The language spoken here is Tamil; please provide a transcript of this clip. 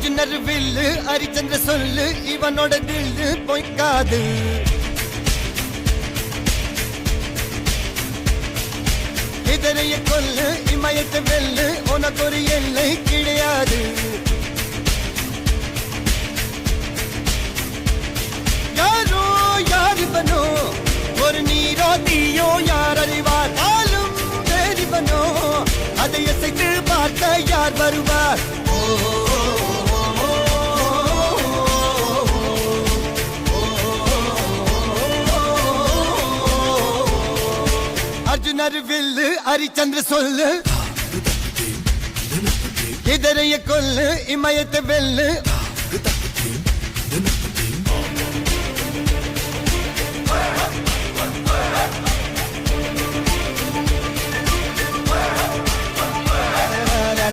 அர்ஜுனர் வில்லு ஹரிச்சந்திர சொல்லு இவனோட தில்லு பொய்க்காது. இதரைய கொல்லு இமயத்தை வெல்லு உனக்கு ஒரு எல்லை கிடையாது. யாரோ யாரிவனோ ஒரு நீரோ தீயோ யார் அறிவார். ஆளும் வேறிவனோ அதை அசைத்து பார்க்க யார் வருவார். அர்ஜுனர் வில்லு ஹரிச்சந்திர சொல்லு இதரைய கொல்லு இமயத்தை வெல்லு